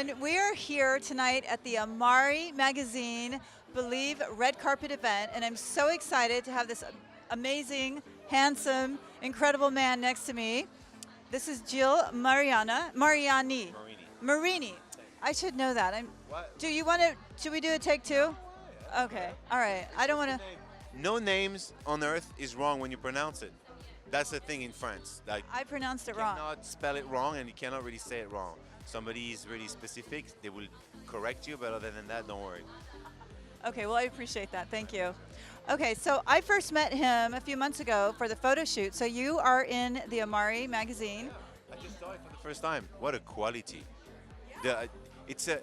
everyone. We are here tonight at the Amari Magazine Believe Red Carpet event, and I'm so excited to have this amazing, handsome, incredible man next to me. This is Gilles Mariani. Marini. I should know that. What? Do you want to? Should we do a take two? Okay. All right. I don't want to. No names on earth is wrong when you pronounce it. That's the thing in France. Like I pronounced it you wrong. cannot spell it wrong, and you cannot really say it wrong. Somebody is really specific, they will correct you, but other than that, don't worry. Okay, well, I appreciate that. Thank you. Okay, so I first met him a few months ago for the photo shoot. So you are in the Amari magazine. I just saw it for the first time. What a quality! The, it's a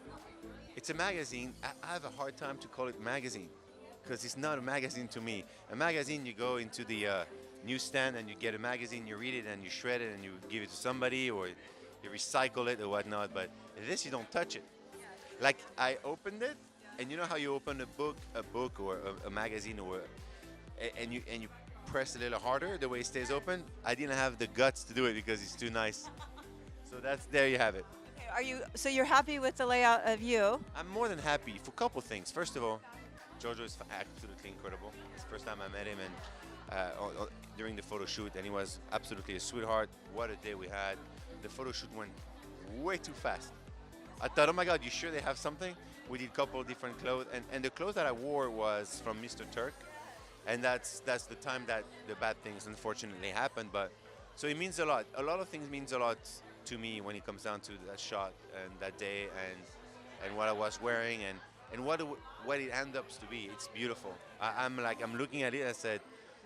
magazine. I have a hard time to call it magazine because it's not a magazine to me. A magazine, you go into the newsstand and you get a magazine, you read it and you shred it and you give it to somebody or you recycle it or whatnot. But this, you don't touch it. Like I opened it, and you know how you open a book or a magazine and you press a little harder the way it stays open. I didn't have the guts to do it because it's too nice. So there you have it. Okay, so you're happy with the layout of you? I'm more than happy for a couple things. First of all, Giorgio is absolutely incredible. It's the first time I met him and during the photo shoot, and he was absolutely a sweetheart. What a day we had. The photo shoot went way too fast. I thought, oh my God, you sure they have something? We did a couple of different clothes, and the clothes that I wore was from Mr. Turk, and that's the time that the bad things unfortunately happened. But so it means a lot. A lot of things means a lot to me when it comes down to that shot and that day and what I was wearing and what it ends up to be. It's beautiful. I'm looking at it. I said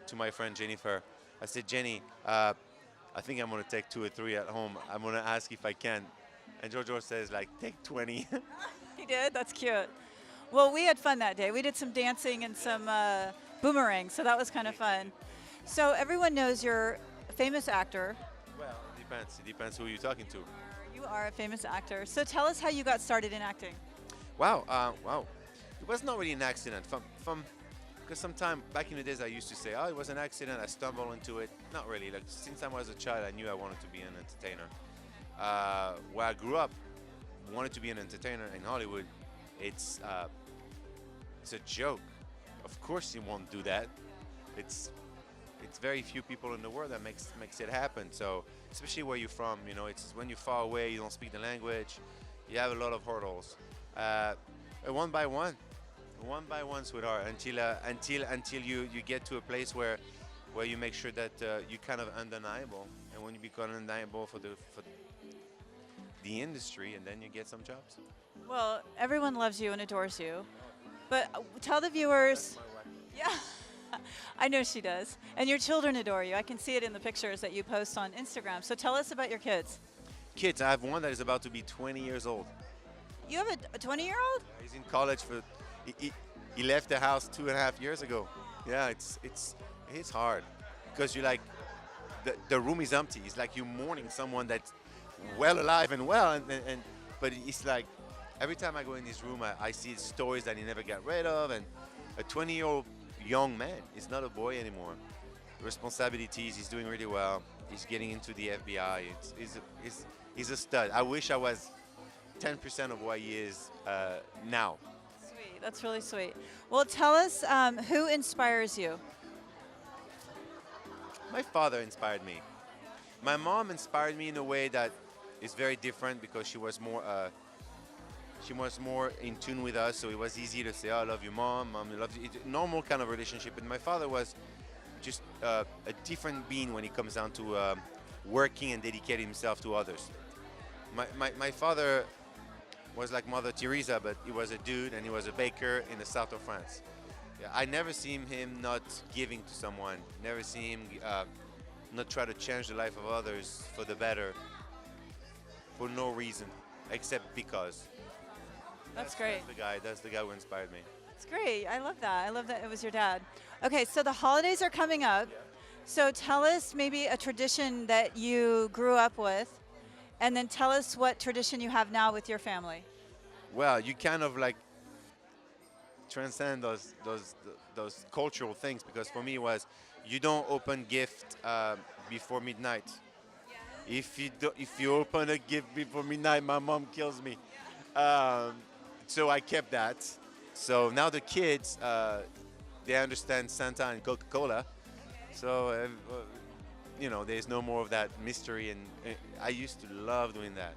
to my friend Jennifer, I said, Jenny, I think I'm gonna take 2 or 3 at home. I'm gonna ask if I can. And Giorgio says, like, take 20. He did? That's cute. Well, we had fun that day. We did some dancing and some boomerangs, so that was kind of fun. So everyone knows you're a famous actor. Well, it depends. It depends who you're talking to. You are a famous actor. So tell us how you got started in acting. Wow. It was not really an accident. Because sometime back in the days I used to say, oh, it was an accident, I stumbled into it. Not really. Like since I was a child, I knew I wanted to be an entertainer. Where I grew up, wanted to be an entertainer in Hollywood. It's a joke. Of course you won't do that. It's very few people in the world that makes it happen. So especially where you're from, you know, it's when you're far away, you don't speak the language, you have a lot of hurdles. One by one, sweetheart, until you get to a place where you make sure that you're kind of undeniable, and when you become undeniable for the industry, and then you get some jobs. Well, everyone loves you and adores you. But tell the viewers. Yeah, I know she does. And your children adore you. I can see it in the pictures that you post on Instagram. So tell us about your kids. Kids, I have one that is about to be 20 years old. You have a 20-year-old? He's in college he left the house 2.5 years ago. Yeah, it's hard because you like the room is empty. It's like you're mourning someone that's well alive and well, but it's like every time I go in this room, I see stories that he never got rid of, and a 20-year-old young man is not a boy anymore. Responsibilities, he's doing really well. He's getting into the FBI. He's a stud. I wish I was 10% of what he is now. Sweet, that's really sweet. Well, tell us who inspires you. My father inspired me. My mom inspired me in a way that is very different because she was more in tune with us, so it was easy to say, oh, I love you, Mom, Mom, I love you. It's a normal kind of relationship. And my father was just a different being when it comes down to working and dedicating himself to others. My father was like Mother Teresa, but he was a dude and he was a baker in the south of France. Yeah, I never seen him not giving to someone, never seen him not try to change the life of others for the better for no reason except because. That's great. That's the guy who inspired me. That's great. I love that. I love that it was your dad. Okay, so the holidays are coming up. Yeah. So tell us maybe a tradition that you grew up with, and then tell us what tradition you have now with your family. Well, you kind of like transcend those cultural things, because for me it was you don't open gift before midnight. If you open a gift before midnight, my mom kills me. Um, so I kept that. So now the kids, they understand Santa and Coca-Cola. So, there's no more of that mystery. And I used to love doing that.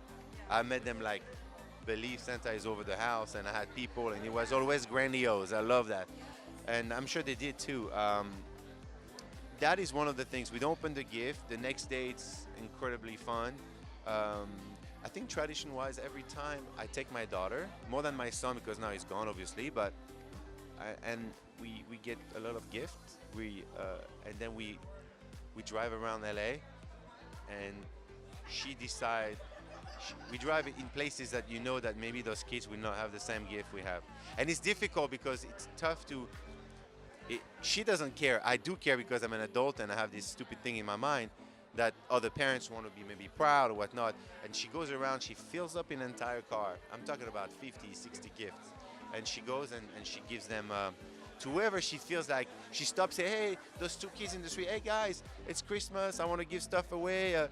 I made them like believe Santa is over the house, and I had people, and it was always grandiose. I love that. And I'm sure they did too. That is one of the things. We'd open the gift. The next day, it's incredibly fun. Um, I think tradition-wise, every time I take my daughter, more than my son because now he's gone, obviously, but and we get a lot of gifts. And then we drive around LA, and she decide. We drive in places that you know that maybe those kids will not have the same gift we have, and it's difficult because it's tough to. She doesn't care. I do care because I'm an adult and I have this stupid thing in my mind that other parents want to be maybe proud or whatnot. And she goes around, she fills up an entire car. I'm talking about 50, 60 gifts. And she goes and she gives them to whoever she feels like. She stops, say, hey, those two kids in the street, hey guys, it's Christmas, I want to give stuff away.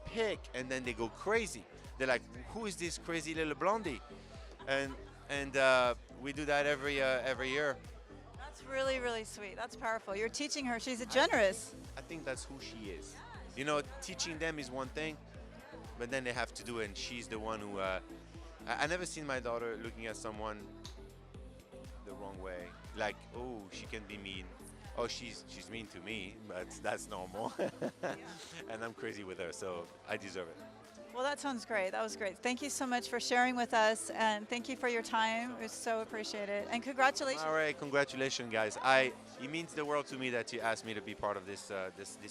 Pick. And then they go crazy. They're like, who is this crazy little blondie? And we do that every year. That's really, really sweet. That's powerful. You're teaching her. She's a generous. I think that's who she is. Teaching them is one thing, but then they have to do it, and she's the one who. I never seen my daughter looking at someone the wrong way. Like, oh, she can be mean. Oh, she's mean to me, but that's normal. And I'm crazy with her, so I deserve it. Well, that sounds great. That was great. Thank you so much for sharing with us, and thank you for your time. It was so appreciated. And congratulations. All right, congratulations, guys. It means the world to me that you asked me to be part of this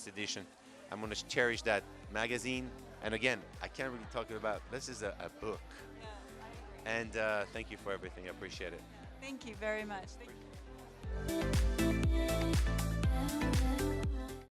edition. I'm going to cherish that magazine. And again, I can't really talk about this is a book. And thank you for everything. I appreciate it. Thank you very much. Thank you.